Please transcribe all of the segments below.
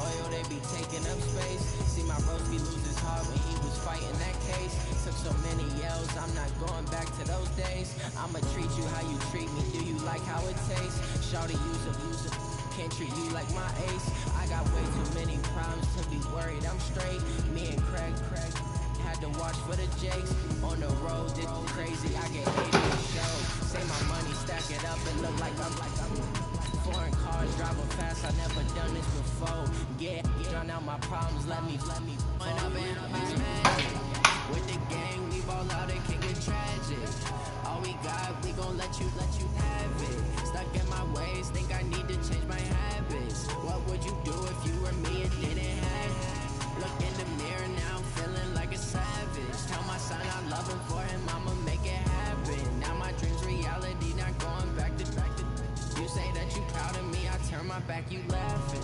loyal, they be taking up space. See my broski lose his heart when he was fighting that case. Took so many L's, I'm not going back to those days. I'ma treat you how you treat me, do you like how it tastes? Shawty use a can't treat you like my ace. I got way too many problems to be worried, I'm straight. Me and Craig had to watch for the Jakes. On the road, this crazy, I get 80 a show. Say my money, stack it up, it look like I'm foreign cars, driving fast, I never done this before. Yeah, drown out my problems, let me point up and up is magic. With the gang, we ball out, it can get tragic. All we got, we gon' let you have it. Stuck in my ways, think I need to change my habits. What would you do if you were me and didn't have it? Look in the mirror now, I'm feeling like a savage. Tell my son I love him, for him I'ma make it happen. Now my dreams reality, not going back to. You say that you proud of me, I turn my back, you laughing.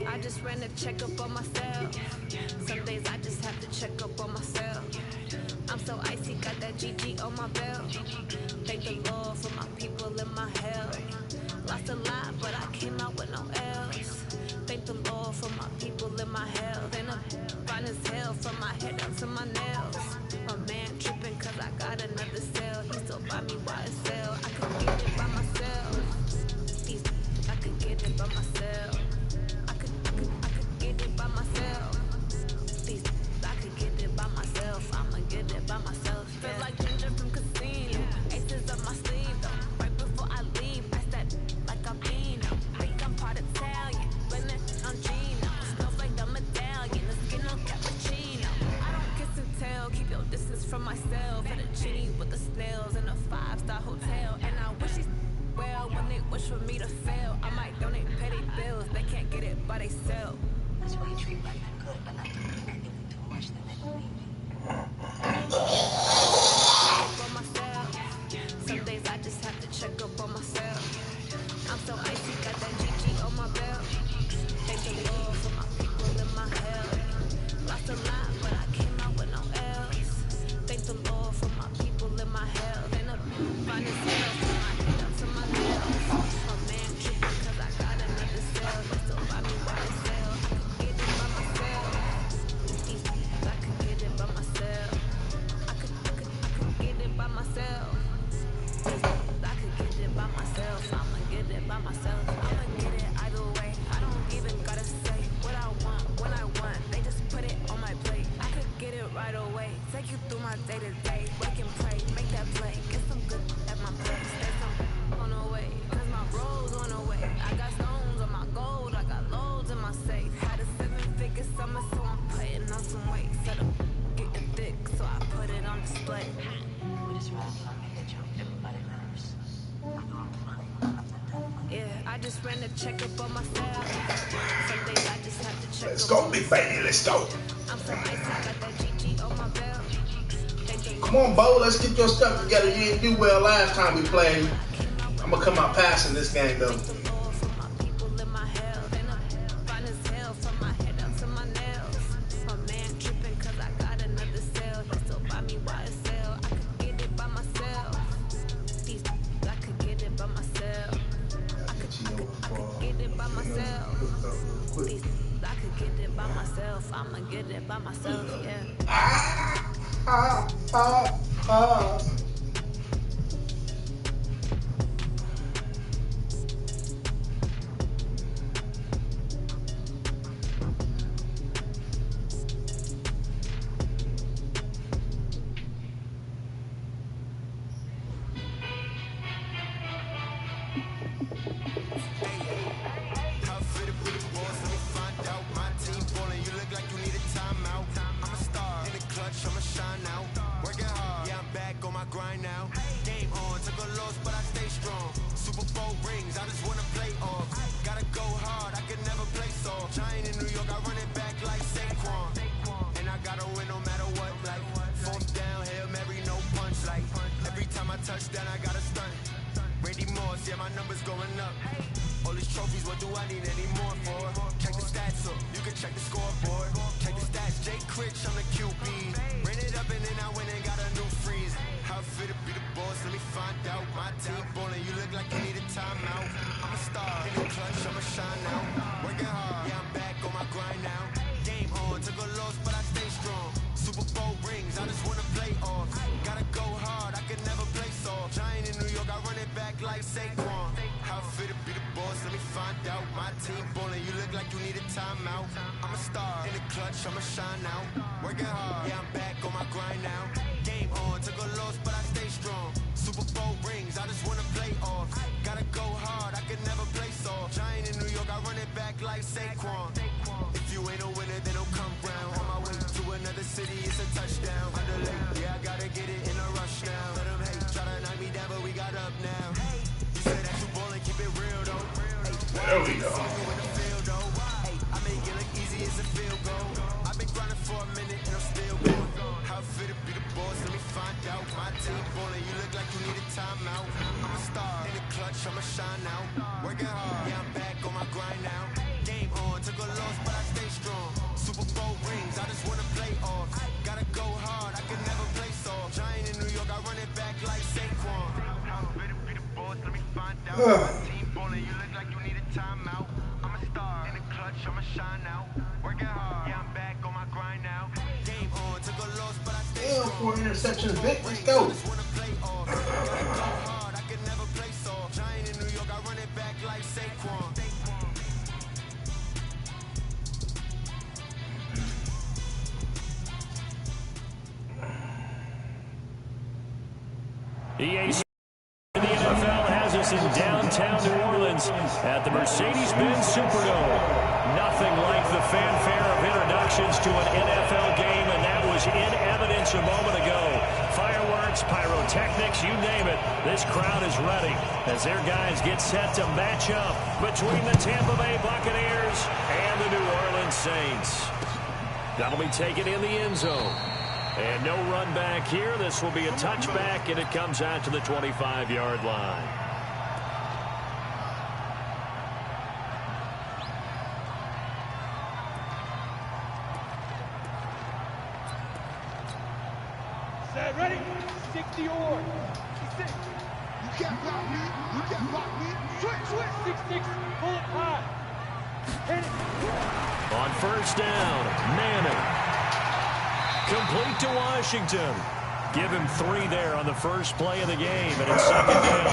I just ran a checkup on myself. Some days I just have to check up on myself. I'm so icy, got that GG on my belt. Thank the Lord for my people in my hell. Lost a lot, but I came out with no else. Thank the Lord for my people in my hell. Then I'm fine as hell from my head down to my nails. My man tripping cause I got another cell. He still buy me YSL. I could get it by myself. I could get it by myself. I could get it by myself. I could get it by myself. I'ma get it from myself and a genie with the snails in a 5-star hotel. And I wish these well when they wish for me to fail. I might donate petty bills, they can't get it by themselves. That's why you treat black men good, but not to give them too much, then they believe me. Some days I just have to check up on myself. I'm so icy, got that GG on my belt. Thank the Lord for my people in my hell. Lost a lot, but I came out with no L's. Thank the Lord for my people in my hell. And a fine as hell from my head up to my nails. A man tripping cause I got another cell. They still buy me by the sale. I could get it by myself. I could get it by myself. I could get it by myself. I could get it by myself. I'ma get it by myself. I'ma get it either way. I don't even gotta say what I want when I want. They just put it on my plate. I could get it right away. Take you through my day to day. Wake and pray, make that play. Get some good at my place. There's some on the way. Cause my bro's on the way. I got stones on my gold. I got loads in my safe. Had a 7-figure summer, so I'm putting on some weight. Set up getting thick, so I put it on display. We just ride along and get you. Everybody nerves. I know I'm funny. I'm not that funny. Yeah, I just ran a checkup on myself. Some days I just have to check Let's up go, on big myself. baby. Let's go. I'm so icy, got that GG on my belt. Come on, Bo. Let's get your stuff together. You didn't do well last time we played. I'm gonna come out passing this game though. I'ma get it by myself, yeah. Touchdown, I got a stunt. Randy Moss, yeah, my number's going up. All these trophies, what do I need any more for? Check the stats up, you can check the scoreboard. Check the stats, Jay Critch, I'm the QB. Ran it up and then I went and got a new freeze. How fit to be the boss, let me find out. My team ballin', you look like you need a timeout. I'm a star, in the clutch, I'ma shine now. Working hard, yeah, I'm back on my grind now. Game on, took a loss, but I stay strong. Super Bowl rings, I just wanna play off. Gotta go hard, I can never play soft. Giant in New York, I run it back like Saquon. How fit to be the boss, let me find out. My team ballin', you look like you need a timeout. I'm a star, in the clutch, I'ma shine now. Working hard, yeah, I'm back on my grind now. Game on, took a loss, but I stay strong. Super Bowl rings, I just wanna play off. Gotta go hard, I can never play soft. Giant in New York, I run it back like Saquon. If you ain't a winner, then don't come round. On my way to another city, it's a touchdown. Underlay, yeah, I gotta get it in a rush now. Let them hate, try to knock me down, but we got up now. You said that you ballin', keep it real though. There we go. I make it look easy as a field goal. I've been grinding for a minute and I'm still going. How fit to be the boss, let me find out. My team ballin', you look like you need a timeout. I'm a star, in the clutch, I'ma shine now. Working hard, yeah, I'm back on my grind now. Game on, took a loss, but I stay strong. Super Bowl rings, I just wanna play off. Gotta go hard, I can never play soft. Giant in New York, I run it back like Saquon. How fit to be the boss, let me find out. My team ballin', you look like you need a timeout. I'm a star, in the clutch, I'ma shine now. Working hard, yeah, I'm back on my grind now. Game on, took a loss, but I stay Damn, strong. 4 interceptions, Vic. Let's go. Just wanna play off. Gotta go hard, I can never play soft. Giant in New York, I run it back like Saquon. EA the NFL has us in downtown New Orleans at the Mercedes-Benz Superdome. Nothing like the fanfare of introductions to an NFL game, and that was in evidence a moment ago pyrotechnics, you name it. This crowd is ready as their guys get set to match up between the Tampa Bay Buccaneers and the New Orleans Saints. That'll be taken in the end zone. And no run back here. This will be a touchback, and it comes out to the 25-yard line. Set, ready? 60 or 66. You can't block me. You can't block me. Switch. 6-6. Pull it high. Hit it. On first down, Manning. Complete to Washington. Give him 3 there on the first play of the game, and it's second down.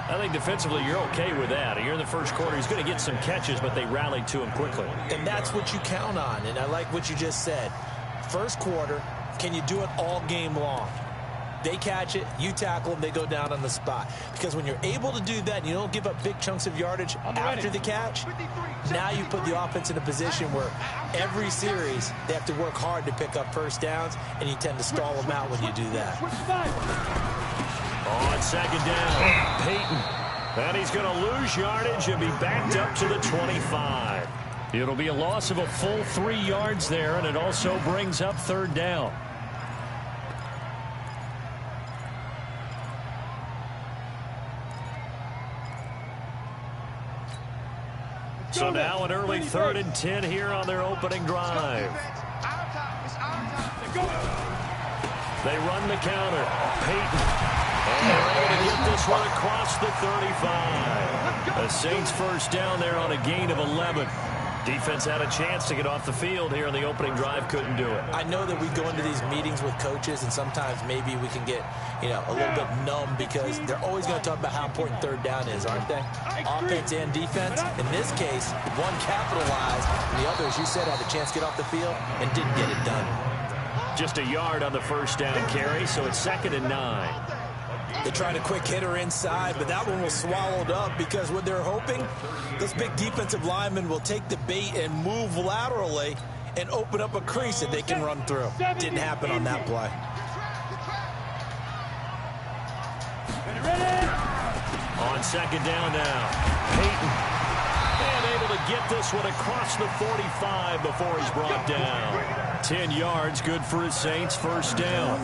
I think defensively you're okay with that. You're in the first quarter. He's going to get some catches, but they rallied to him quickly. And that's what you count on, and I like what you just said. First quarter, can you do it all game long? They catch it, you tackle them, they go down on the spot. Because when you're able to do that and you don't give up big chunks of yardage after the catch, now you put the offense in a position where every series they have to work hard to pick up first downs, and you tend to stall them out when you do that. On second down, Peyton. And he's going to lose yardage and be backed up to the 25. It'll be a loss of a full 3 yards there, and it also brings up third down. So now an early 3rd and 10 here on their opening drive. They run the counter. Peyton. And they're able to get this one across the 35. The Saints first down there on a gain of 11. Defense had a chance to get off the field here in the opening drive, couldn't do it. I know that we go into these meetings with coaches, and sometimes maybe we can get, a little bit numb because they're always going to talk about how important third down is, aren't they? Offense and defense. In this case, one capitalized, and the other, as you said, had a chance to get off the field and didn't get it done. Just a yard on the first down carry, so it's 2nd and 9. They tried a quick hitter inside, but that one was swallowed up because what they're hoping, those big defensive linemen will take the bait and move laterally and open up a crease that they can run through. Didn't happen on that play. On second down now, Peyton. And able to get this one across the 45 before he's brought down. 10 yards, good for his Saints, first down.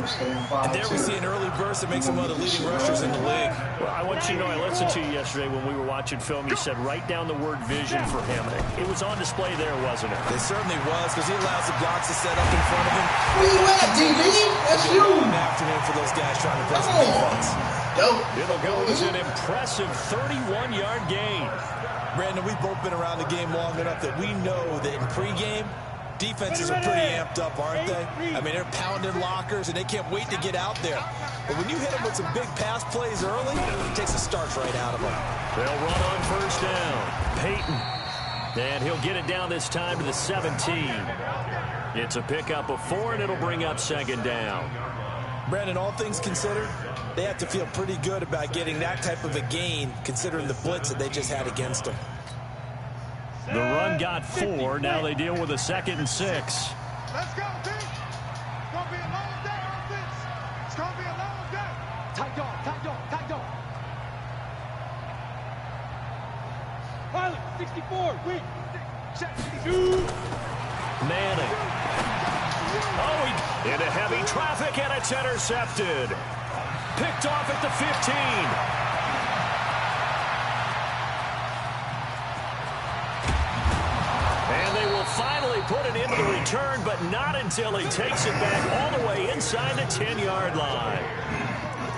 And there we see an early burst that makes him one of the leading rushers in the league. Well, I want you to know, I listened to you yesterday when we were watching film. You said write down the word vision for him. It was on display there, wasn't it? It certainly was, because he allows the blocks to set up in front of him. Where you at, DB? That's you. An afternoon for those guys trying to play some defense. It'll go as an impressive 31-yard gain. Brandon, we've both been around the game long enough that we know that in pregame, defenses are pretty amped up, aren't they? I mean, they're pounding lockers, and they can't wait to get out there. But when you hit them with some big pass plays early, it takes the starch right out of them. They'll run on first down. Peyton. And he'll get it down this time to the 17. It's a pickup of 4, and it'll bring up second down. Brandon, all things considered, they have to feel pretty good about getting that type of a gain, considering the blitz that they just had against them. The run got 4. Now they deal with a 2nd and 6. Let's go, team. It's going to be a long day on this. It's going to be a long day. Tight dog. Pilot, 64. Wait. Check. Manning. Into heavy traffic, and it's intercepted. Picked off at the 15. And they will finally put it into the return, but not until he takes it back all the way inside the 10-yard line.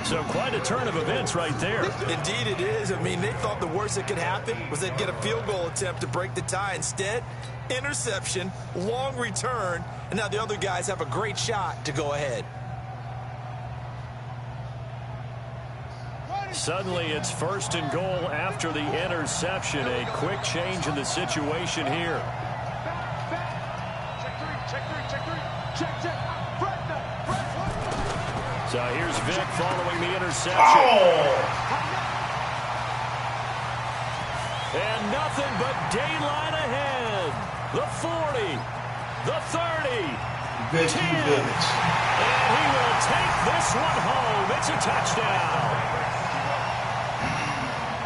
So quite a turn of events right there. Indeed it is. I mean, they thought the worst that could happen was they'd get a field goal attempt to break the tie. Instead, interception, long return, and now the other guys have a great shot to go ahead. Suddenly it's 1st and goal after the interception. A quick change in the situation here. So here's Vic following the interception. And nothing but daylight ahead. The 40, the 30, Vic, 10. you bitch. And he will take this one home. It's a touchdown.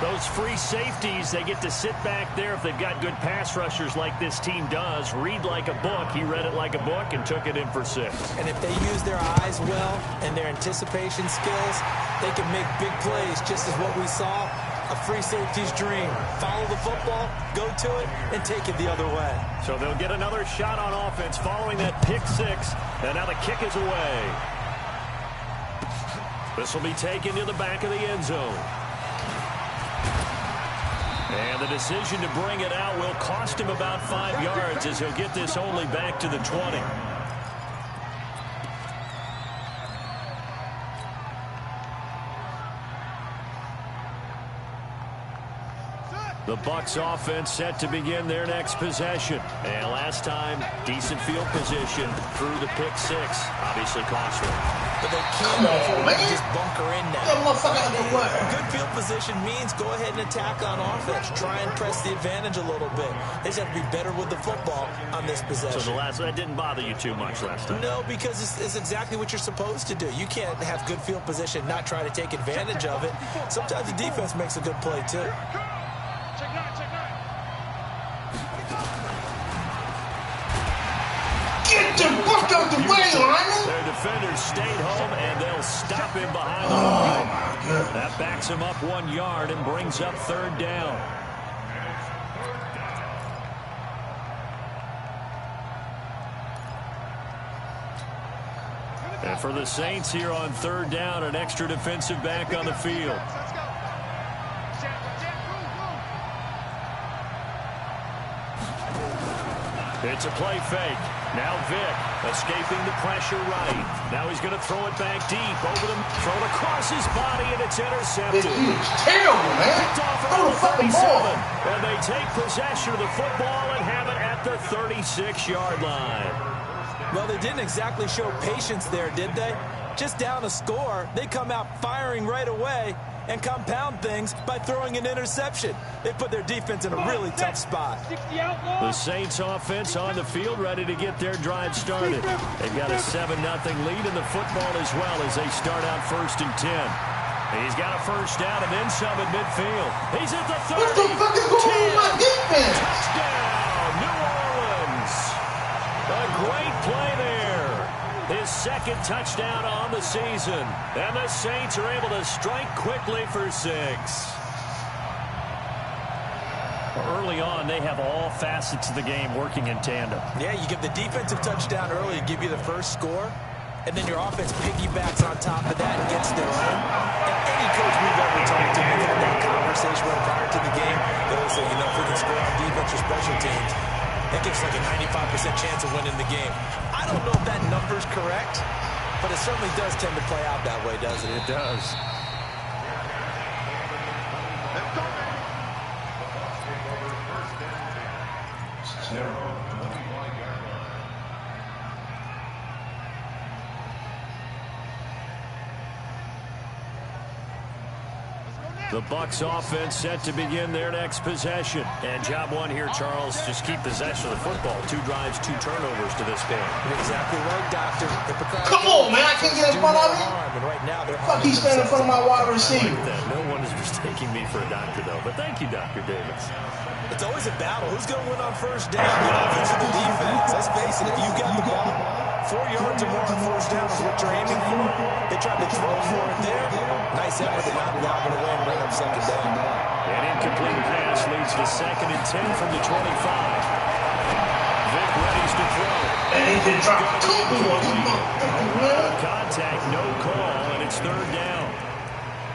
Those free safeties, they get to sit back there if they've got good pass rushers like this team does. Read like a book. He read it like a book and took it in for 6. And if they use their eyes well and their anticipation skills, they can make big plays, just as what we saw. A free safety's dream. Follow the football, go to it, and take it the other way. So they'll get another shot on offense following that pick 6. And now the kick is away. This will be taken to the back of the end zone. And the decision to bring it out will cost him about 5 yards as he'll get this only back to the 20. The Bucs offense set to begin their next possession. And last time, decent field position through the pick 6. Obviously costly. But they can't afford to just bunker in now. That motherfucker out the way. Good field position means go ahead and attack on offense. Try and press the advantage a little bit. They just have to be better with the football on this possession. So that didn't bother you too much last time? No, because it's exactly what you're supposed to do. You can't have good field position, not try to take advantage of it. Sometimes the defense makes a good play too. Get the fuck out the way, Lyman! Their defenders stayed home, and they'll stop him behind the line. That backs him up 1 yard and brings up 3rd down. And for the Saints here on 3rd down, an extra defensive back on the field. It's a play fake. Now Vic escaping the pressure right. Now he's going to throw it back deep. Over them, throw it across his body, and it's intercepted. Vic, he was terrible, man. Picked off Throw the fucking ball. And they take possession of the football and have it at the 36-yard line. Well, they didn't exactly show patience there, did they? Just down a score, they come out firing right away and compound things by throwing an interception. They put their defense in a really tough spot. The Saints offense on the field ready to get their drive started. They've got a 7-0 lead in the football as well as they start out 1st and 10. He's got a 1st down and then some at midfield. He's at the 30. What the fuck is going on with my defense? Touchdown, New Orleans. A great play there. His 2nd touchdown on the season. And the Saints are able to strike quickly for 6. Early on, they have all facets of the game working in tandem. Yeah, you give the defensive touchdown early to give you the first score, and then your offense piggybacks on top of that and gets their own. And any coach we've ever talked to, we've had that conversation right prior to the game. They'll say, if we can score on defense or special teams, that gives like a 95% chance of winning the game. I don't know if that number's correct, but it certainly does tend to play out that way, doesn't it? It does. The Bucs offense set to begin their next possession. And job one here, Charles, just keep possession of the football. 2 drives, 2 turnovers to this game. You're exactly right, Doctor. Come on, man. I can't get in front of him. And right now, they're Fuck, he's standing in front of my wide receiver. No one is mistaking me for a doctor, though. But thank you, Dr. Davis. It's always a battle. Who's going to win on 1st down? The offense or the defense? Let's face it, if you've got the ball 4 yards or more on 1st down is what you're aiming for. They tried to throw for it there. Nice effort to not lob it away and bring up 2nd down. An incomplete pass leads to 2nd and 10 from the 25. Vic readies to throw. And he did drop 2 Contact, no call, and it's 3rd down.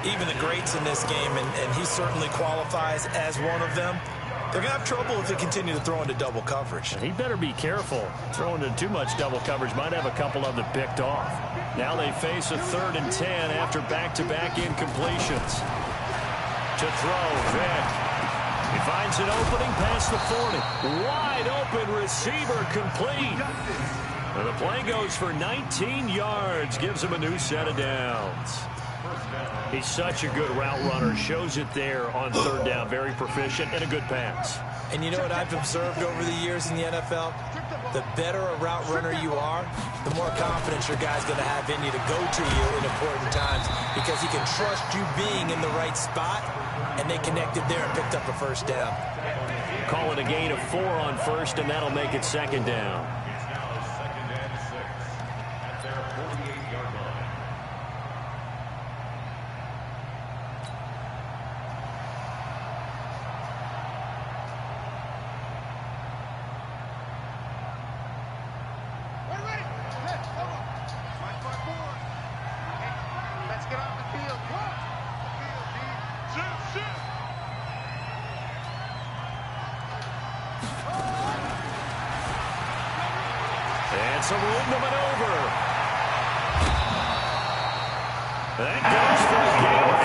Even the greats in this game, and he certainly qualifies as one of them, they're going to have trouble if they continue to throw into double coverage. He better be careful. Throwing into too much double coverage might have a couple of them picked off. Now they face a 3rd and 10 after back-to-back incompletions. To throw, Vic. He finds an opening past the 40. Wide open receiver complete. And the play goes for 19 yards. Gives him a new set of downs. He's such a good route runner. Shows it there on 3rd down. Very proficient and a good pass. And you know what I've observed over the years in the NFL? the better a route runner you are, the more confidence your guy's going to have in you to go to you in important times because he can trust you being in the right spot, and they connected there and picked up a first down. Call it a gain of 4 on first, and that'll make it second down. And some room to maneuver. That goes for a gain of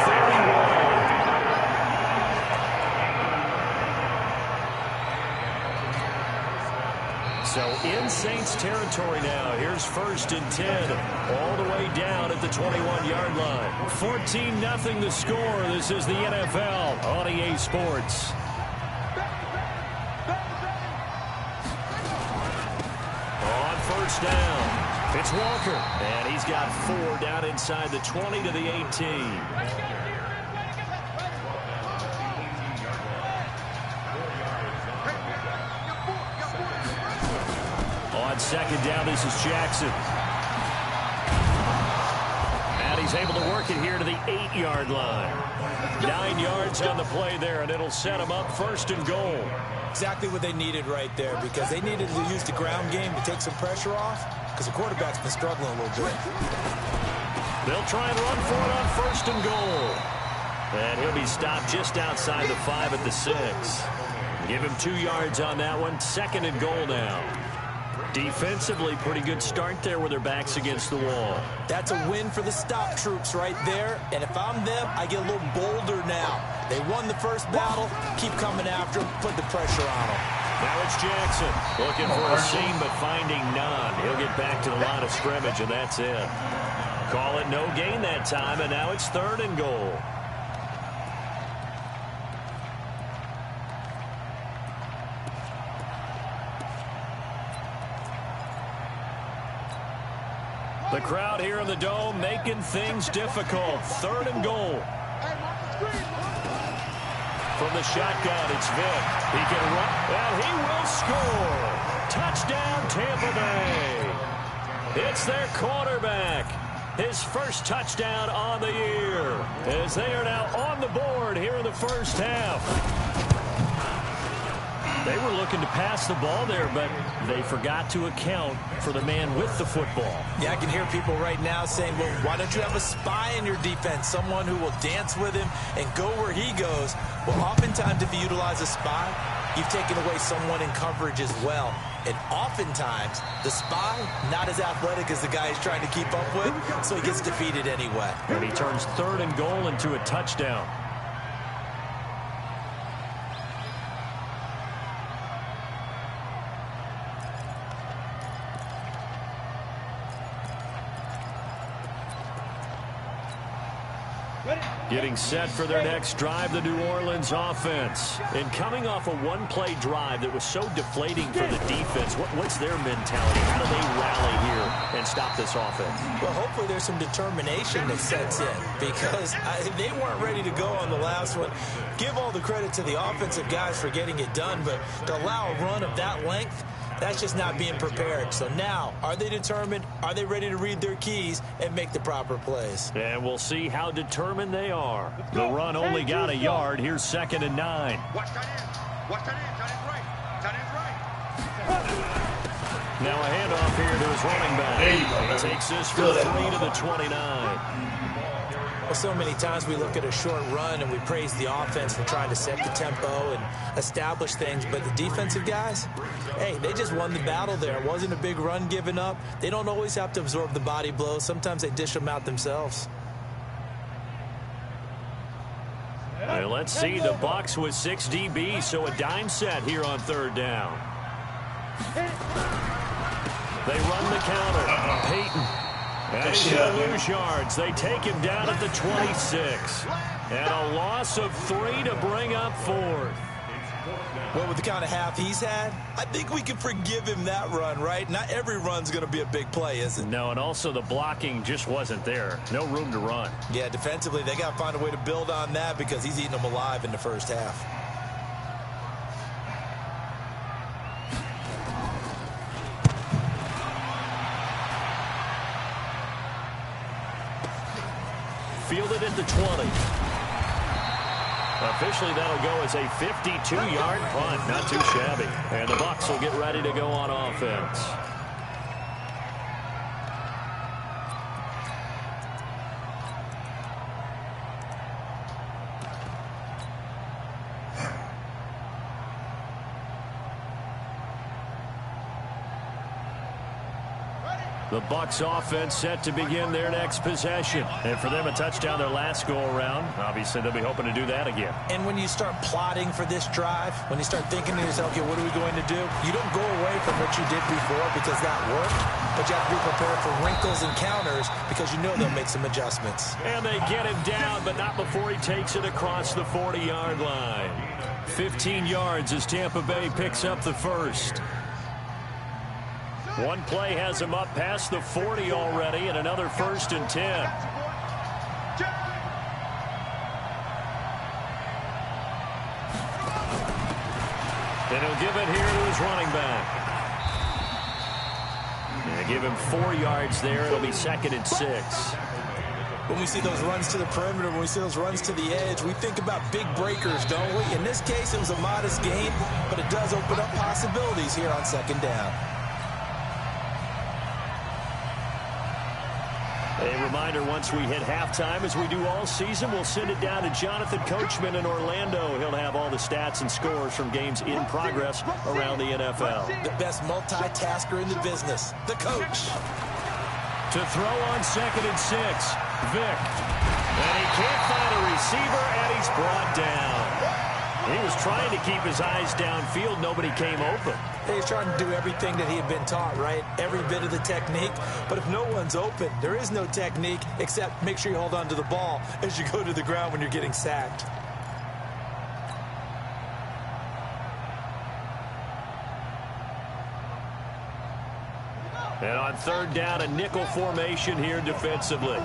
31. So in Saints territory now. Here's 1st and 10. All the way down at the 21-yard line. 14-0 the score. This is the NFL on EA Sports. First down. It's Walker. And he's got 4 down inside the 20 to the 18. On second down, this is Jackson. And he's able to work it here to the 8-yard line. 9 yards on the play there, and it'll set him up 1st and goal. Exactly what they needed right there because they needed to use the ground game to take some pressure off because the quarterback's been struggling a little bit. They'll try and run for it on 1st and goal. And he'll be stopped just outside the 5 at the 6. Give him 2 yards on that one. 2nd and goal now. Defensively, pretty good start there with their backs against the wall. That's a win for the stop troops right there. And if I'm them, I get a little bolder now. They won the first battle. Keep coming after them. Put the pressure on them. Now it's Jackson looking for a seam but finding none. He'll get back to the line of scrimmage, and that's it. Call it no gain that time, and now it's 3rd and goal. The crowd here in the Dome making things difficult. 3rd and goal. From the shotgun, it's Vick. He can run, and he will score. Touchdown, Tampa Bay. It's their quarterback. His first touchdown on the year. As they are now on the board here in the first half. They were looking to pass the ball there, but they forgot to account for the man with the football. Yeah, I can hear people right now saying, well, why don't you have a spy in your defense, someone who will dance with him and go where he goes? Well, oftentimes if you utilize a spy, you've taken away someone in coverage as well. And oftentimes, the spy, not as athletic as the guy he's trying to keep up with, so he gets defeated anyway. And he turns 3rd and goal into a touchdown. Getting set for their next drive, the New Orleans offense. And coming off a one-play drive that was so deflating for the defense, what's their mentality? How do they rally here and stop this offense? Well, hopefully there's some determination that sets in because they weren't ready to go on the last one. Give all the credit to the offensive guys for getting it done, but to allow a run of that length, that's just not being prepared. So now, are they determined? Are they ready to read their keys and make the proper plays? And we'll see how determined they are. The run only got a yard. Here's 2nd and 9. Watch that in. Watch that in. That is right. That is right. Now a handoff here to his running back. There you go. He takes this for 3 to the 29. Well, so many times we look at a short run and we praise the offense for trying to set the tempo and establish things, but the defensive guys, hey, they just won the battle there. It wasn't a big run given up. They don't always have to absorb the body blows. Sometimes they dish them out themselves. Well, let's see, the Bucs with 6 DBs, so a dime set here on 3rd down. They run the counter. Peyton. And he's going to lose yards. They take him down at the 26. And a loss of 3 to bring up 4th. Well, with the kind of half he's had, I think we can forgive him that run, right? Not every run's going to be a big play, is it? No, and also the blocking just wasn't there. No room to run. Yeah, defensively, they got to find a way to build on that because he's eating them alive in the first half. Fielded at the 20. Officially, that'll go as a 52-yard punt. Not too shabby. And the Bucs will get ready to go on offense. The Bucs offense set to begin their next possession. And for them, a touchdown their last go-around. Obviously, they'll be hoping to do that again. And when you start plotting for this drive, when you start thinking to yourself, okay, what are we going to do? You don't go away from what you did before because that worked, but you have to be prepared for wrinkles and counters because you know they'll make some adjustments. And they get him down, but not before he takes it across the 40-yard line. 15 yards as Tampa Bay picks up the first. One play has him up past the 40 already, and another 1st and 10. And he'll give it here to his running back. And give him 4 yards there. It'll be 2nd and 6. When we see those runs to the perimeter, when we see those runs to the edge, we think about big breakers, don't we? In this case, it was a modest gain, but it does open up possibilities here on 2nd down. A reminder, once we hit halftime, as we do all season, we'll send it down to Jonathan Coachman in Orlando. He'll have all the stats and scores from games in progress around the NFL. The best multitasker in the business, the coach. To throw on 2nd and 6, Vick. And he can't find a receiver, and he's brought down. He was trying to keep his eyes downfield. Nobody came open. He's trying to do everything that he had been taught, right? Every bit of the technique. But if no one's open, there is no technique except make sure you hold on to the ball as you go to the ground when you're getting sacked. And on 3rd down, a nickel formation here defensively.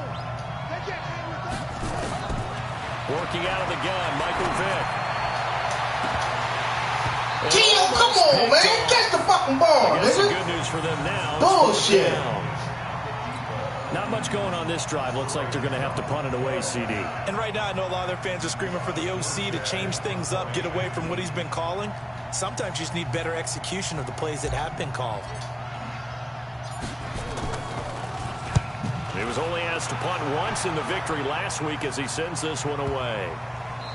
Working out of the gun, Michael Vick. Gio, come on, man. Catch the fucking ball, I guess the nigga. good news for them now. Bullshit. Not much going on this drive. Looks like they're going to have to punt it away, CD. And right now, I know a lot of their fans are screaming for the OC to change things up, get away from what he's been calling. Sometimes you just need better execution of the plays that have been called. He was only asked to punt once in the victory last week as he sends this one away.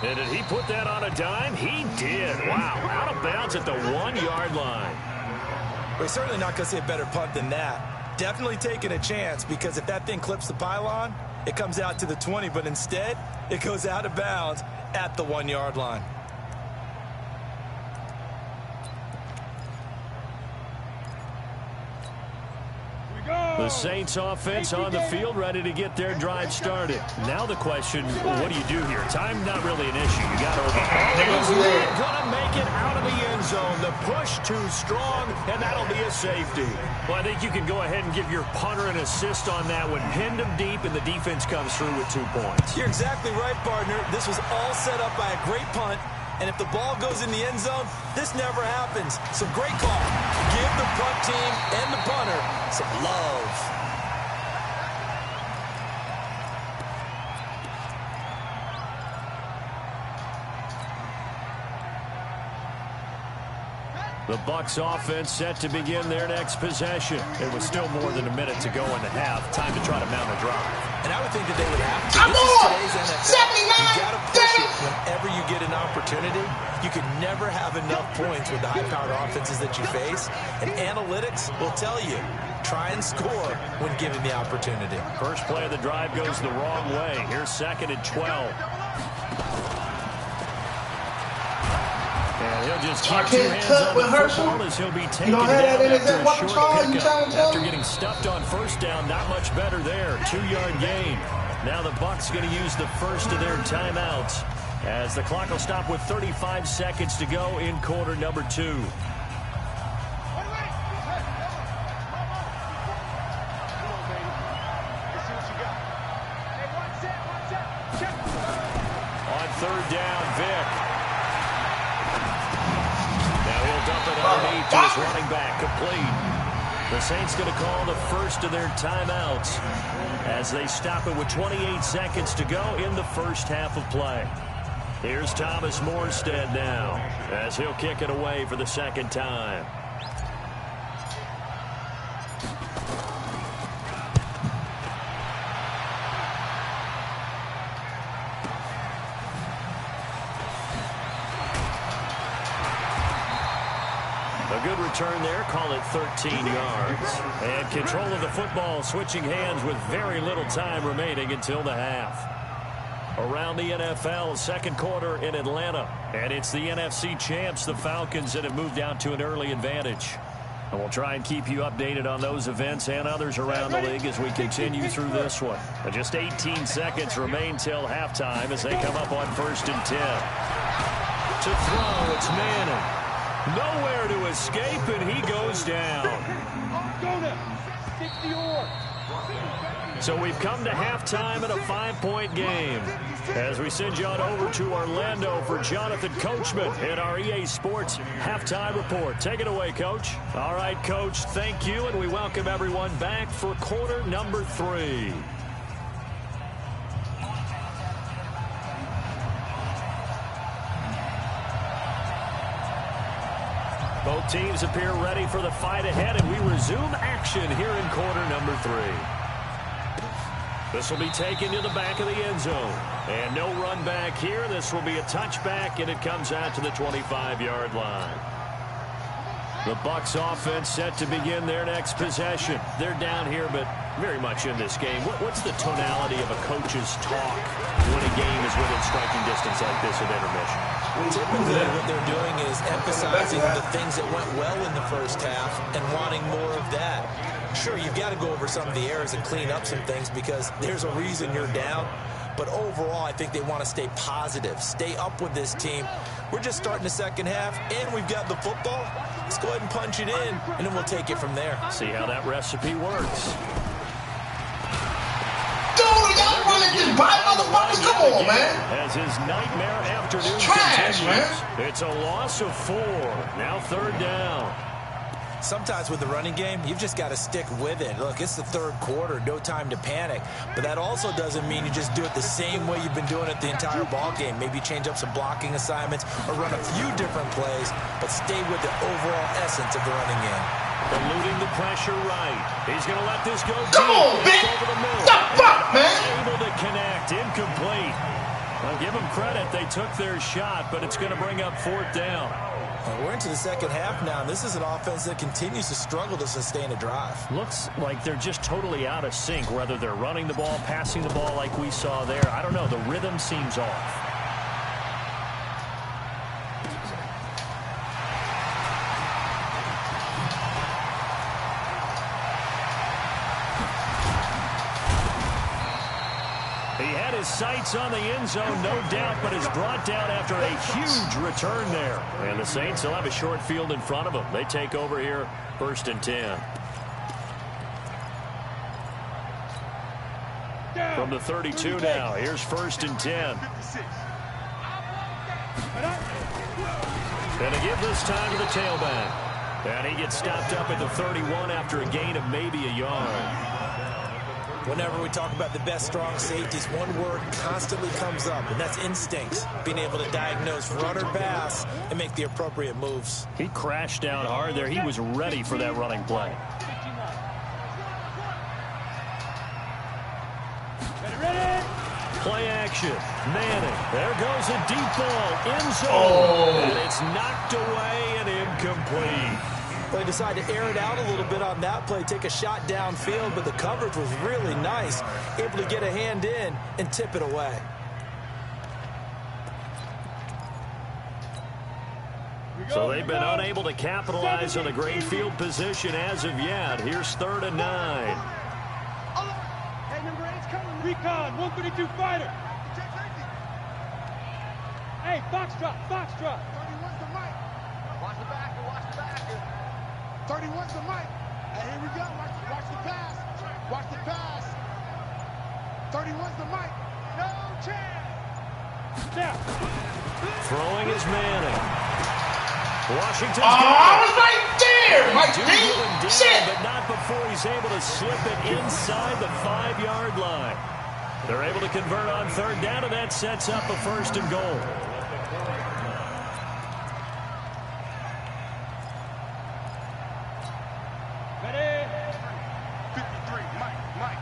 And did he put that on a dime? He did. Wow, out of bounds at the 1-yard line. We're certainly not going to see a better punt than that. Definitely taking a chance because if that thing clips the pylon, it comes out to the 20, but instead, it goes out of bounds at the 1-yard line. The Saints offense on the field, ready to get their drive started. Now the question, what do you do here? Time not really an issue. You got to overcome. He's not going to make it out of the end zone. The push too strong, and that'll be a safety. Well, I think you can go ahead and give your punter an assist on that one. Pinned him deep, and the defense comes through with 2 points. You're exactly right, partner. This was all set up by a great punt. And if the ball goes in the end zone, this never happens. So great call. Give the punt team and the punter some love. The Bucs offense set to begin their next possession. It was still more than a minute to go in the half. Time to try to mount a drive. And I would think that they would have to. Come this on! is today's NFL. 79! You got to push it whenever you get an opportunity. You can never have enough points with the high-powered offenses that you face. And analytics will tell you, try and score when given the opportunity. First play of the drive goes the wrong way. Here's 2nd and 12. And he'll just keep 2 hands on the football as he'll be taken down after a short pickup. After getting stuffed on 1st down, not much better there. 2-yard gain. Now the Bucs going to use the first of their timeouts. as the clock will stop with 35 seconds to go in quarter number 2. On third down, Vic. Now he'll dump it underneath to his running back, complete. The Saints going to call the first of their timeouts as they stop it with 28 seconds to go in the first half of play. Here's Thomas Morstead now as he'll kick it away for the second time. A good return there, call it 13 yards. And control of the football, switching hands with very little time remaining until the half. Around the NFL, second quarter in Atlanta. And it's the NFC champs, the Falcons, that have moved out to an early advantage. And we'll try and keep you updated on those events and others around the league as we continue through this one. And just 18 seconds remain till halftime as they come up on 1st and 10. To throw, it's Manning. Nowhere to escape, and he goes down. So we've come to halftime in a 5-point game as we send you on over to Orlando for Jonathan Coachman in our EA Sports halftime report. Take it away, Coach. All right, Coach, thank you, and we welcome everyone back for quarter number 3. Both teams appear ready for the fight ahead, and we resume action here in quarter number 3. This will be taken to the back of the end zone. And no run back here. This will be a touchback, and it comes out to the 25-yard line. The Bucs offense set to begin their next possession. They're down here, but very much in this game. What's the tonality of a coach's talk when a game is within striking distance like this at intermission? Typically, what they're doing is emphasizing the things that went well in the first half and wanting more of that. Sure, you've got to go over some of the errors and clean up some things because there's a reason you're down. But overall, I think they want to stay positive, stay up with this team. We're just starting the second half, and we've got the football. Let's go ahead and punch it in, and then we'll take it from there. See how that recipe works. Come on, man. As his nightmare afternoon Trash, continues. Man. It's a loss of 4. Now third down. Sometimes with the running game, you've just got to stick with it. Look, it's the third quarter, no time to panic. But that also doesn't mean you just do it the same way you've been doing it the entire ball game. Maybe change up some blocking assignments or run a few different plays, but stay with the overall essence of the running game. Eluding the pressure right. He's going to let this go Come deep. on, man. Over the middle. What the fuck, man? Able to connect. Incomplete. I'll give them credit. They took their shot, but it's going to bring up 4th down. We're into the second half now, and this is an offense that continues to struggle to sustain a drive. Looks like they're just totally out of sync, whether they're running the ball, passing the ball like we saw there. I don't know. The rhythm seems off. He had his sights on the end zone, no doubt, but is brought down after a huge return there. And the Saints will have a short field in front of them. They take over here, 1st and 10. From the 32 now, here's 1st and 10. And to give this time to the tailback. And he gets stopped up at the 31 after a gain of maybe a yard. Whenever we talk about the best strong safeties, one word constantly comes up, and that's instincts. Being able to diagnose run or pass and make the appropriate moves. He crashed down hard there. He was ready for that running play. Play action. Manning. There goes a deep ball. End zone. And it's knocked away and incomplete. They decided to air it out a little bit on that play, take a shot downfield, but the coverage was really nice. Able to get a hand in and tip it away. So they've been unable to capitalize on a great field position as of yet. Here's 3rd and 9. Hey, number 8's coming. Recon, 132 fighter. Hey, box drop, box drop. 31's the mic. Watch the back, watch the back. 31's the mic. And here we go. Watch the pass. Watch the pass. 31's the mic. No chance. Now. Throwing is Manning. Washington's I was right there. Mike down, but not before he's able to slip it inside the 5-yard line. They're able to convert on third down, and that sets up a 1st and goal. Ready? 53, Mike.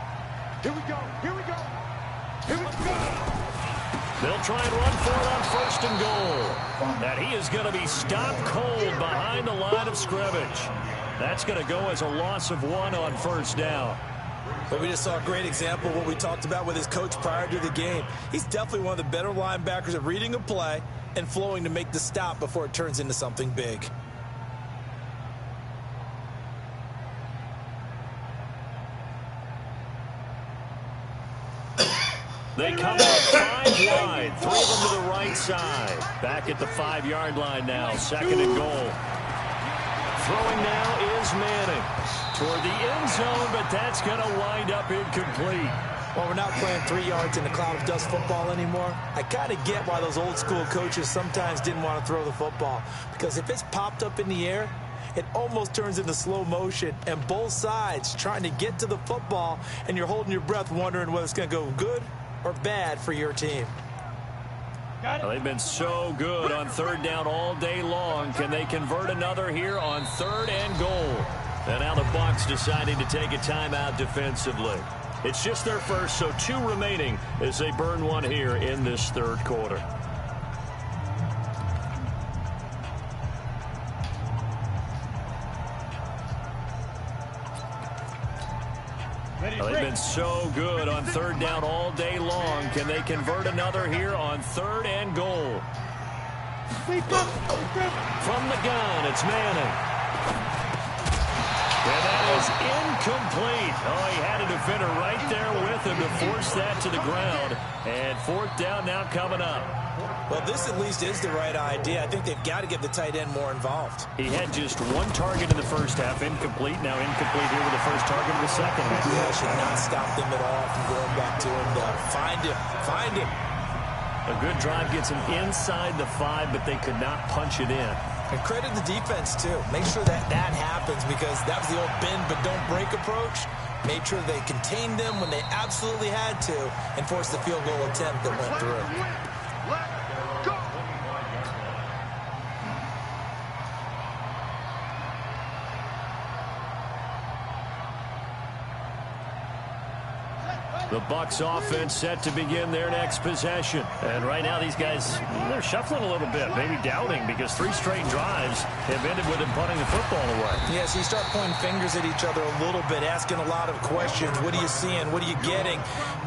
Here we go. Here we go. Here we go. They'll try and run for it on 1st and goal. And he is going to be stopped cold behind the line of scrimmage. That's going to go as a loss of 1 on 1st down. But we just saw a great example of what we talked about with his coach prior to the game. He's definitely one of the better linebackers at reading a play and flowing to make the stop before it turns into something big. They come out 5 wide, 3 of them to the right side. Back at the 5-yard line now, 2nd and goal. Throwing now is Manning toward the end zone, but that's going to wind up incomplete. Well, we're not playing 3 yards in a cloud of dust football anymore. I kind of get why those old school coaches sometimes didn't want to throw the football, because if it's popped up in the air, it almost turns into slow motion, and both sides trying to get to the football, and you're holding your breath wondering whether it's going to go good or bad for your team. Well, they've been so good on 3rd down all day long. Can they convert another here on 3rd and goal? And now the Bucs deciding to take a timeout defensively. It's just their first, so 2 remaining as they burn 1 here in this 3rd quarter. Well, they've been so good on 3rd down all day long. Can they convert another here on 3rd and goal? From the gun, it's Manning. And that is incomplete. Oh, he had a defender right there with him to force that to the ground. And 4th down now coming up. Well, this at least is the right idea. I think they've got to get the tight end more involved. He had just 1 target in the first half, incomplete. Now incomplete here with the first target of the second half. Yeah, should not stop them at all from going back to him. Find him. A good drive gets him inside the 5, but they could not punch it in. And credit the defense, too. Make sure that happens, because that was the old bend but don't break approach. Made sure they contained them when they absolutely had to and forced the field goal attempt that went through. Let's go. The Bucs offense set to begin their next possession. And right now these guys, they're shuffling a little bit, maybe doubting, because 3 straight drives have ended with them punting the football away. Yeah, so you start pointing fingers at each other a little bit, asking a lot of questions. What are you seeing? What are you getting?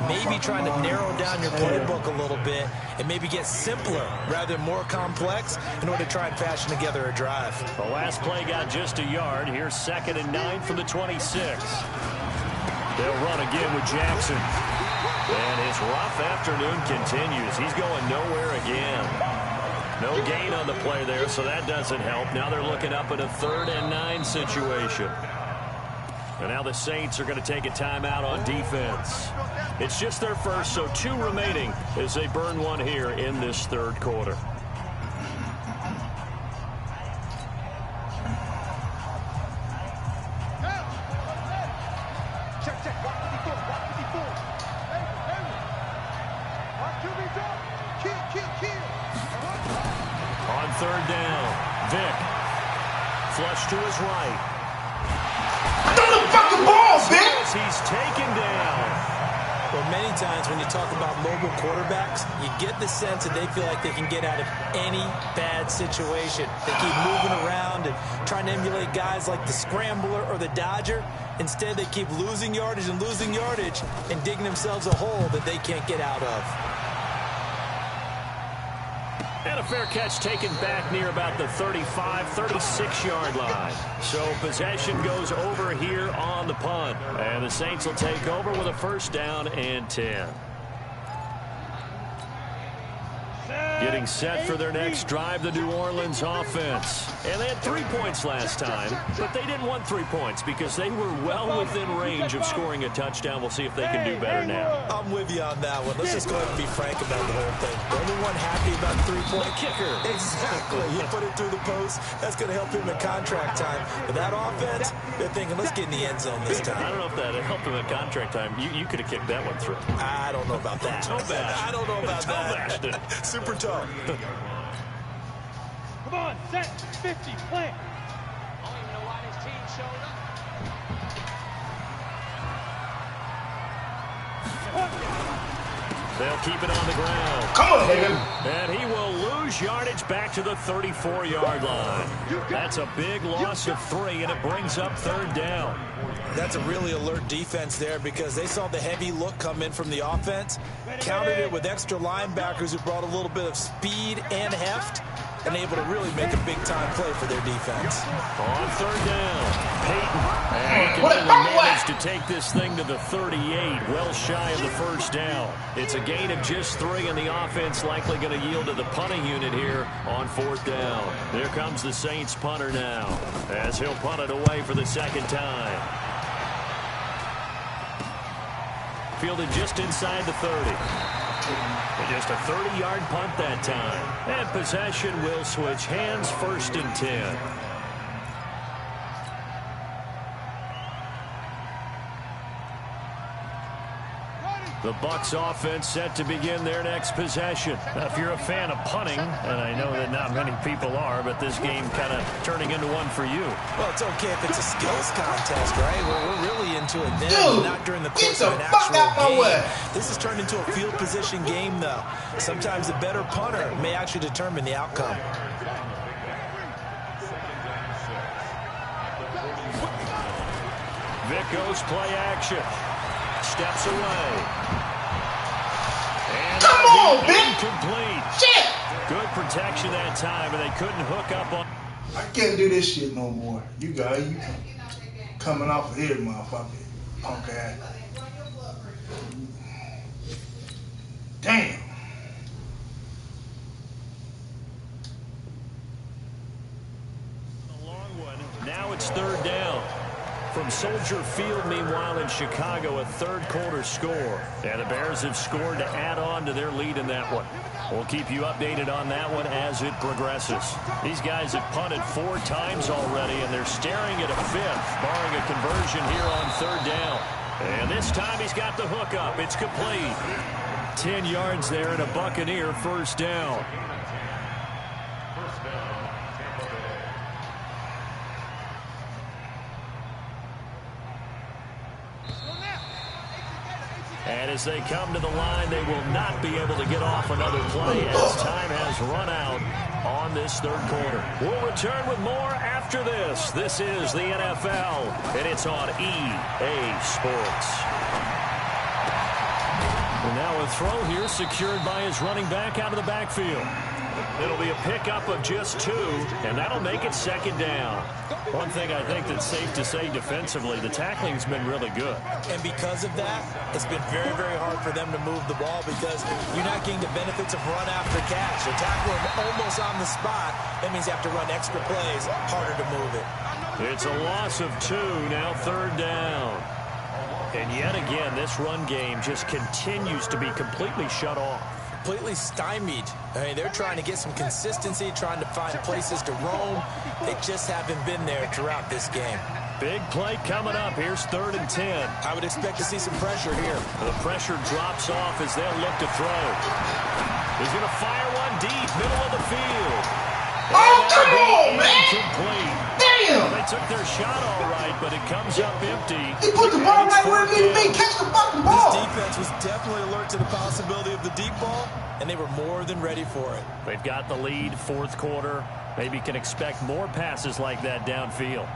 Maybe trying to narrow down your playbook a little bit and maybe get simpler rather than more complex in order to try and fashion together a drive. The last play got just a yard. Here's 2nd and 9 from the 26. They'll run again with Jackson. And his rough afternoon continues. He's going nowhere again. No gain on the play there, so that doesn't help. Now they're looking up at a 3rd and 9 situation. And now the Saints are going to take a timeout on defense. It's just their first, so 2 remaining as they burn 1 here in this 3rd quarter. On 3rd down, Vic. Flush to his right. Throw the fucking ball, Vic! He's taken down. Well, many times when you talk about mobile quarterbacks, you get the sense that they feel like they can get out of any bad situation. They keep moving around and trying to emulate guys like the scrambler or the dodger. Instead, they keep losing yardage and digging themselves a hole that they can't get out of. And a fair catch taken back near about the 35, 36-yard line. So possession goes over here on the punt. And the Saints will take over with a 1st down and 10. Get Getting set for their next drive, the New Orleans offense. And they had 3 points last time, but they didn't want 3 points because they were well within range of scoring a touchdown. We'll see if they can do better now. I'm with you on that one. Let's just go ahead and be frank about the whole thing. The only one happy about the 3-point kicker. Exactly. He put it through the post. That's going to help him in contract time. But that offense, they're thinking, let's get in the end zone this time. I don't know if that helped him in contract time. You could have kicked that one through. I don't know about that. I don't know about that. Super tough. Come on, set, 50, plant. I don't even know why this team showed up. They'll keep it on the ground. Come on, nigga. And he will lose yardage back to the 34-yard line. That's a big loss of 3, and it brings up 3rd down. That's a really alert defense there because they saw the heavy look come in from the offense, countered it with extra linebackers who brought a little bit of speed and heft, and able to really make a big-time play for their defense. On 3rd down, Peyton. And he can manage to take this thing to the 38, well shy of the 1st down. It's a gain of just 3, and the offense likely going to yield to the punting unit here on 4th down. There comes the Saints punter now, as he'll punt it away for the 2nd time. Fielded just inside the 30. And just a 30-yard punt that time. And possession will switch hands, 1st and 10. The Bucs offense set to begin their next possession. Now, if you're a fan of punting, and I know that not many people are, but this game kind of turning into one for you. Well, it's okay if it's a skills contest, right? Well, we're really into it then, not during the course of an actual game. This is turned into a field position game, though. Sometimes the better punter may actually determine the outcome. Vic goes play action. Steps away. And come on, incomplete. Shit! Good protection that time, and they couldn't hook up on. I can't do this shit no more. You guys, you coming off of here, motherfucker. Punk ass. Damn. A long one. Now it's 3rd down. From Soldier Field, meanwhile, in Chicago, a 3rd quarter score. And the Bears have scored to add on to their lead in that one. We'll keep you updated on that one as it progresses. These guys have punted 4 times already, and they're staring at a 5th, barring a conversion here on 3rd down. And this time he's got the hook up. It's complete. 10 yards there and a Buccaneer 1st down. And as they come to the line, they will not be able to get off another play as time has run out on this 3rd quarter. We'll return with more after this. This is the NFL, and it's on EA Sports. And now a throw here secured by his running back out of the backfield. It'll be a pickup of just 2, and that'll make it 2nd down. One thing I think that's safe to say defensively, the tackling's been really good. And because of that, it's been very, very hard for them to move the ball because you're not getting the benefits of run after catch. They're tackling almost on the spot. That means you have to run extra plays, harder to move it. It's a loss of 2, now 3rd down. And yet again, this run game just continues to be completely shut off. Completely stymied. I mean, they're trying to get some consistency, trying to find places to roam. They just haven't been there throughout this game. Big play coming up. Here's 3rd and 10. I would expect to see some pressure here. The pressure drops off as they'll look to throw. He's going to fire one deep, middle of the field. Oh, come on, man! Complete. Damn! They took their shot all right, but it comes up empty. He put the ball right where it needed to be. Catch the fucking ball. This defense was definitely alert to the possibility of the deep ball, and they were more than ready for it. They've got the lead, 4th quarter. Maybe can expect more passes like that downfield.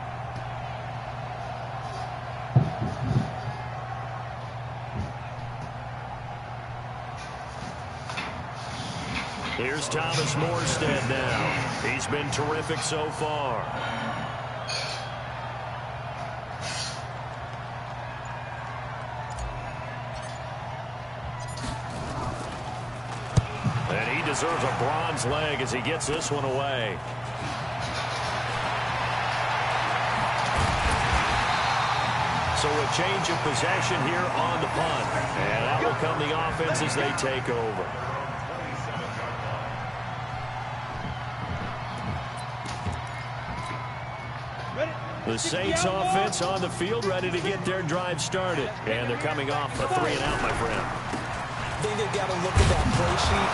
Here's Thomas Morstead now. He's been terrific so far. And he deserves a bronze leg as he gets this one away. So a change of possession here on the punt. And that will come the offense as they take over. The Saints offense on the field, ready to get their drive started. And they're coming off a 3-and-out, my friend. I think they've got to look at that play sheet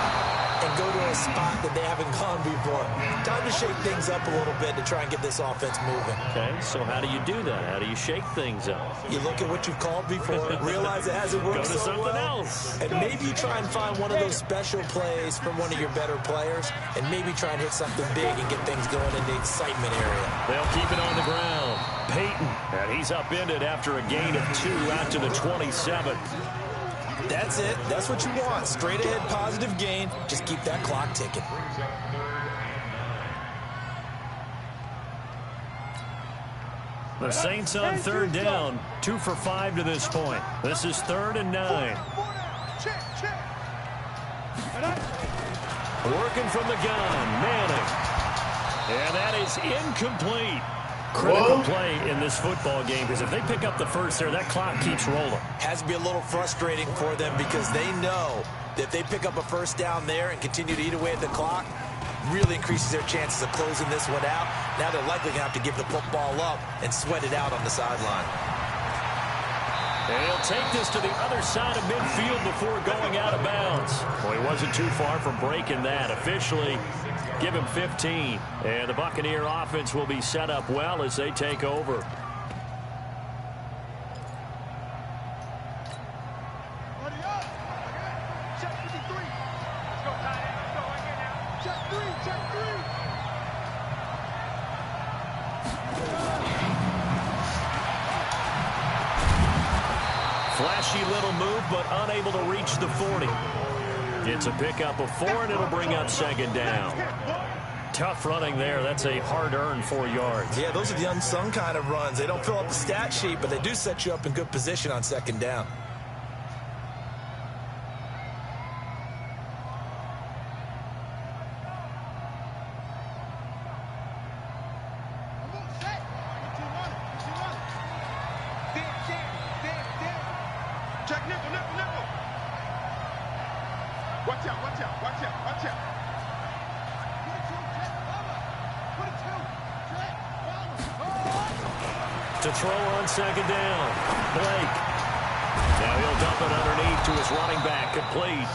and go to a spot that they haven't gone before. Time to shake things up a little bit to try and get this offense moving. Okay, so how do you do that? How do you shake things up? You look at what you've called before, realize it hasn't worked so well. Go to something else. And maybe you try and find one of those special plays from one of your better players, and maybe try and hit something big and get things going in the excitement area. They'll keep it on the ground. Peyton, and he's upended after a gain of 2 out to the 27. That's it. That's what you want. Straight ahead positive gain. Just keep that clock ticking. The Saints on 3rd down. 2 for 5 to this point. This is 3rd and 9. Working from the gun. Manning. And that is incomplete. Critical play in this football game, because if they pick up the first there, that clock keeps rolling. Has to be a little frustrating for them because they know that if they pick up a first down there and continue to eat away at the clock, really increases their chances of closing this one out. Now they're likely going to have to give the football up and sweat it out on the sideline. And he'll take this to the other side of midfield before going out of bounds. Well, he wasn't too far from breaking that. Officially, give him 15. And the Buccaneer offense will be set up well as they take over. Flashy little move, but unable to reach the 40. It's a pickup of 4, and it'll bring up 2nd down. Tough running there. That's a hard-earned 4 yards. Yeah, those are the unsung kind of runs. They don't fill up the stat sheet, but they do set you up in good position on 2nd down. To throw on 2nd down. Blake. Now he'll dump it underneath to his running back. Complete.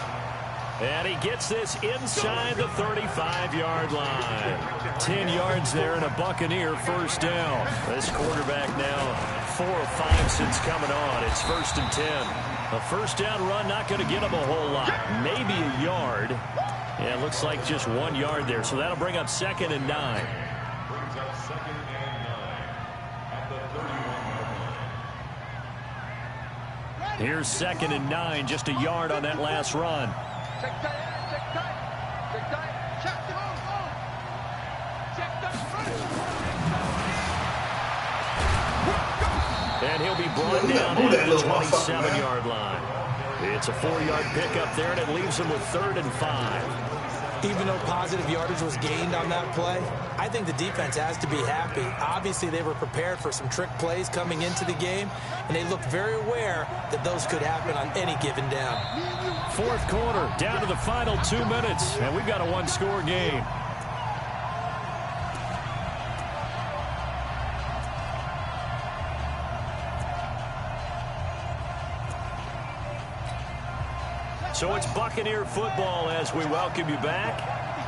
And he gets this inside the 35-yard line. 10 yards there and a Buccaneer first down. This quarterback now 4 of 5 since coming on. It's 1st and 10. A first down run not going to get him a whole lot. Maybe a yard. Yeah, it looks like just 1 yard there. So that'll bring up 2nd and 9. Here's 2nd and 9, just a yard on that last run. And he'll be brought down at the 27-yard line. It's a 4-yard pickup there, and it leaves him with 3rd and 5. Even though positive yardage was gained on that play, I think the defense has to be happy. Obviously, they were prepared for some trick plays coming into the game, and they looked very aware that those could happen on any given down. 4th quarter, down to the final 2 minutes, and we've got a 1-score game. So it's Buccaneer football as we welcome you back.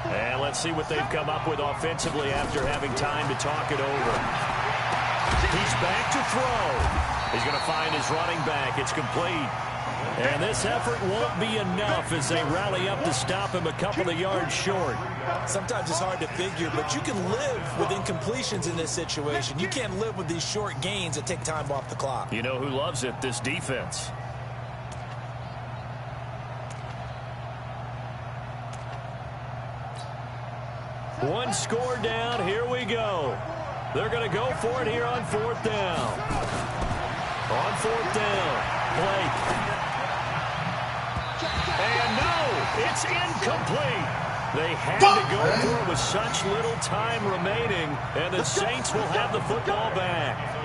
And let's see what they've come up with offensively after having time to talk it over. He's back to throw. He's going to find his running back. It's complete. And this effort won't be enough as they rally up to stop him a couple of yards short. Sometimes it's hard to figure, but you can live with incompletions in this situation. You can't live with these short gains that take time off the clock. You know who loves it? This defense. One score down. Here we go. They're going to go for it here on 4th down. On 4th down, Blake. And no, It's incomplete. They had to go for it with such little time remaining, and the Saints will have the football back.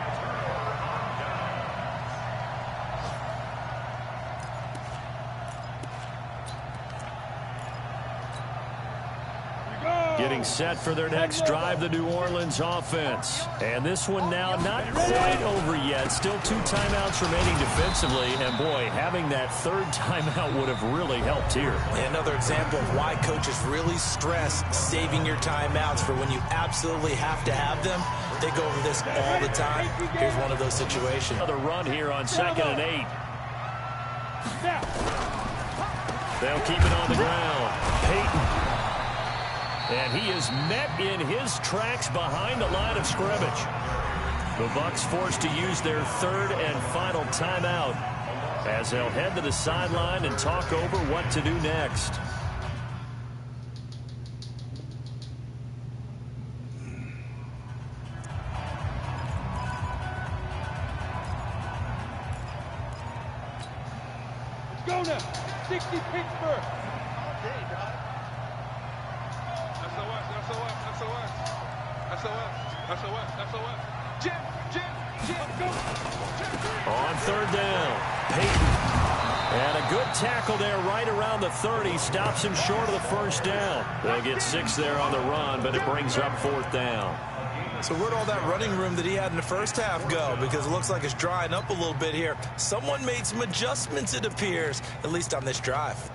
Getting set for their next drive, the New Orleans offense. And this one now not quite over yet. Still 2 timeouts remaining defensively. And, boy, having that 3rd timeout would have really helped here. Another example of why coaches really stress saving your timeouts for when you absolutely have to have them. They go over this all the time. Here's one of those situations. Another run here on 2nd and 8. They'll keep it on the ground. Peyton. And he is met in his tracks behind the line of scrimmage. The Bucs forced to use their 3rd and final timeout as they'll head to the sideline and talk over what to do next. Let's go now. 60 Pittsburgh. Jim, go. On 3rd down, Peyton. And a good tackle there right around the 30. Stops him short of the 1st down. They'll get 6 there on the run, but it brings up 4th down. So where'd all that running room that he had in the first half go? Because it looks like it's drying up a little bit here. Someone made some adjustments, it appears, at least on this drive.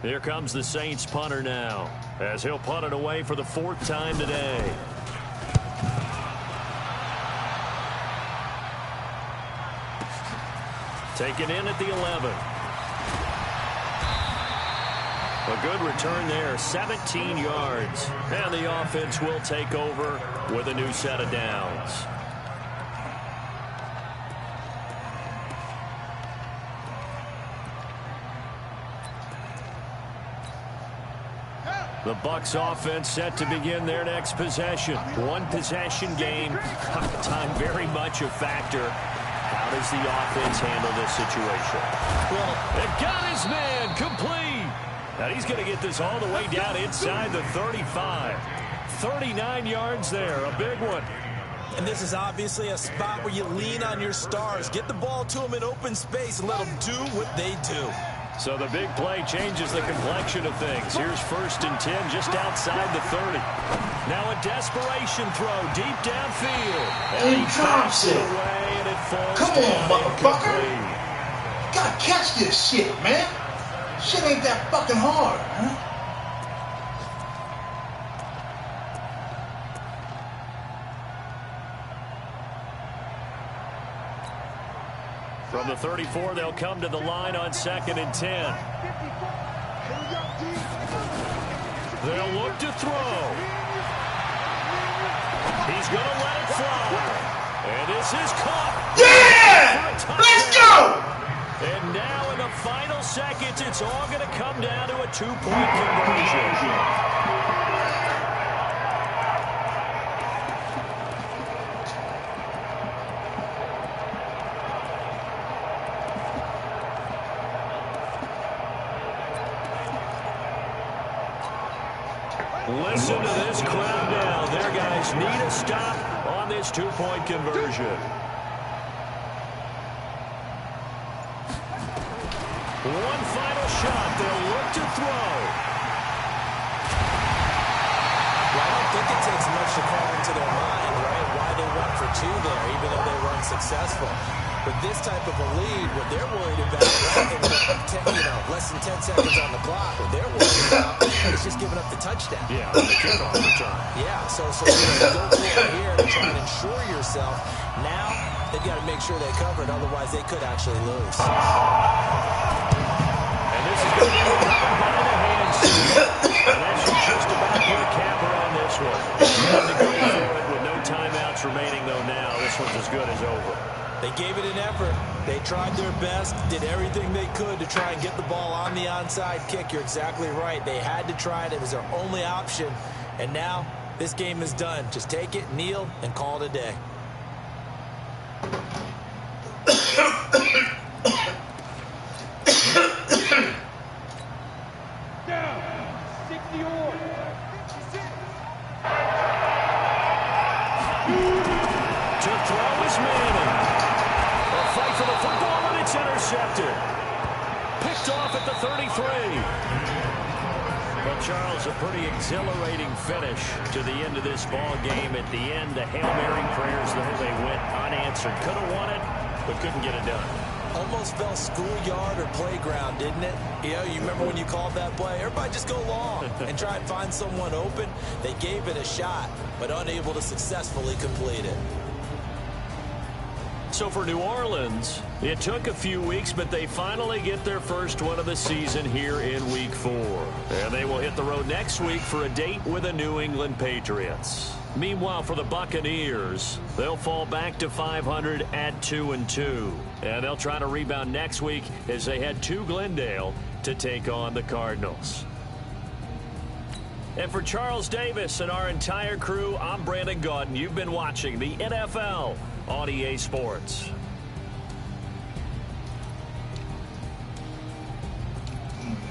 Here comes the Saints punter now, as he'll punt it away for the 4th time today. Taken in at the 11. A good return there, 17 yards. And the offense will take over with a new set of downs. The Bucs offense set to begin their next possession. 1 possession game. Time very much a factor. How does the offense handle this situation? Well, they've got his man complete. Now he's going to get this all the way down inside the 35. 39 yards there, a big one. And this is obviously a spot where you lean on your stars. Get the ball to them in open space and let them do what they do. So the big play changes the complexion of things. Here's 1st and 10 just outside the 30. Now a desperation throw deep downfield. And he drops it. Away and it falls Come on, motherfucker. incomplete. You gotta catch this shit, man. Shit ain't that fucking hard, huh? From the 34, they'll come to the line on 2nd and 10. They'll look to throw. He's going to let it fly. And this is caught. Yeah! Let's go! And now in the final seconds, it's all going to come down to a 2-point conversion. Listen to this crowd now. Their guys need a stop on this 2-point conversion. One final shot. They'll look to throw. Well, I don't think it takes much to call into their mind, right? Why they went for 2 there, even though they were unsuccessful. With this type of a lead, what they're worried about, right, less than 10 seconds on the clock, what they're worried about is just giving up the touchdown. Yeah, the kickoff return. Yeah, so you go for it here to try and ensure yourself. Now, they've got to make sure they cover it, otherwise they could actually lose. And this is going to be recovered by the hands. And that should just about put a capper on this one. Time to go for it with no timeouts remaining, though, now. This one's as good as over. They gave it an effort. They tried their best, did everything they could to try and get the ball on the onside kick. You're exactly right. They had to try it. It was their only option. And now this game is done. Just take it, kneel, and call it a day. To throw is Manning. A fight for the football, and it's intercepted. Picked off at the 33. Well, Charles, a pretty exhilarating finish to the end of this ball game. At the end, the Hail Mary prayers, though, they went unanswered. Could have won it, but couldn't get it done. Almost felt schoolyard or playground, didn't it? You remember when you called that play? Everybody just go long and try and find someone open. They gave it a shot, but unable to successfully complete it. So for New Orleans, it took a few weeks, but they finally get their first one of the season here in Week 4. And they will hit the road next week for a date with the New England Patriots. Meanwhile, for the Buccaneers, they'll fall back to 500 at 2-2. And they'll try to rebound next week as they head to Glendale to take on the Cardinals. And for Charles Davis and our entire crew, I'm Brandon Gaudin. You've been watching the NFL on EA Sports.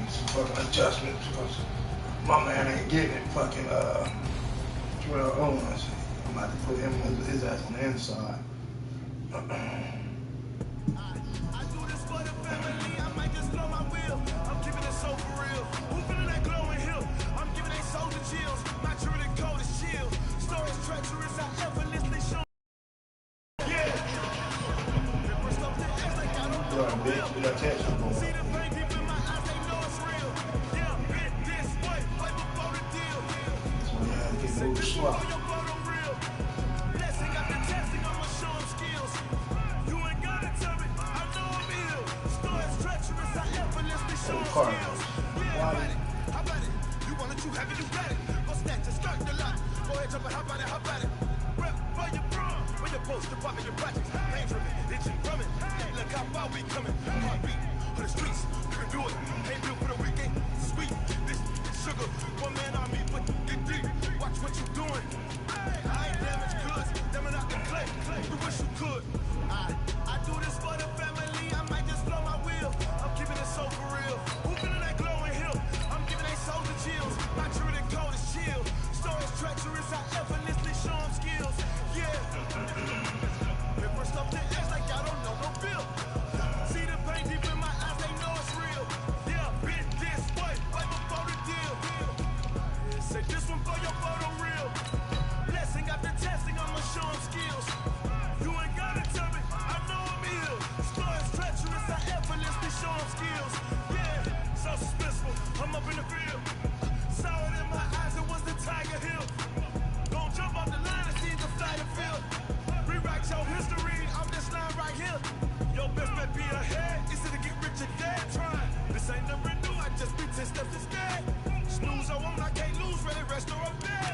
Some fucking adjustments because my man ain't getting it. Fucking Terrell Owens. I'm about to put him his ass on the inside. I do this for the family. I might just blow my wheel. I'm keeping it so for real. Who feeling that glowing hill? I'm giving they soldier chills. My true the code is chill. Stories treacherous. I effortlessly show. Yeah. Ripper stuff the ass like I don't know. See the pain deep in my eyes. They know it's real. Yeah, bit this way. Right before the deal. Say this for your photo real. Blessing after testing. I'ma show them skills. You ain't gotta tell me. I know I'm ill. Stories treacherous. I effortlessly show them skills. Yeah, how about it? You want it, you have it, you got it. Go snatch and start the lot. Go ahead, jump it, how about it, how about it? Rep for your prom, when you're supposed to pop in your projects. Pain from it, itching from it. Look how far we coming. Heartbeat for the streets, you can do it. Ain't built for the weekend, sweet. This sugar, one man on me, but get deep. Watch what you doing. I ain't damaged goods, damn it out the clay. You wish you could. I do this for the family, I might just blow my wheel. I'm keeping it so for real. Who feeling that glowing hill? I'm giving they soldier chills. My true the code is chill. Stories treacherous, I effortlessly show them skills. Yeah. Ripper stuff the ass like I don't know no bill. See the pain deep in my eyes, they know it's real. Yeah, bit this way, right before the deal. Say this one for your photo real. Blessing after testing, I'ma show them skills. You ain't gotta tell me, I know I'm ill. Stories treacherous, I effortlessly show them skills. Yeah, so suspenseful, I'm up in the field. Saw it in my eyes, it was the Tiger Hill. Don't jump off the line and see the flight of field. Rewrite your history on this line right here. Your best bet be ahead, easy to get rich or dead trying. This ain't number new, I just be 10 steps instead. Snooze, I won't, I can't lose, ready, rest or I'm dead.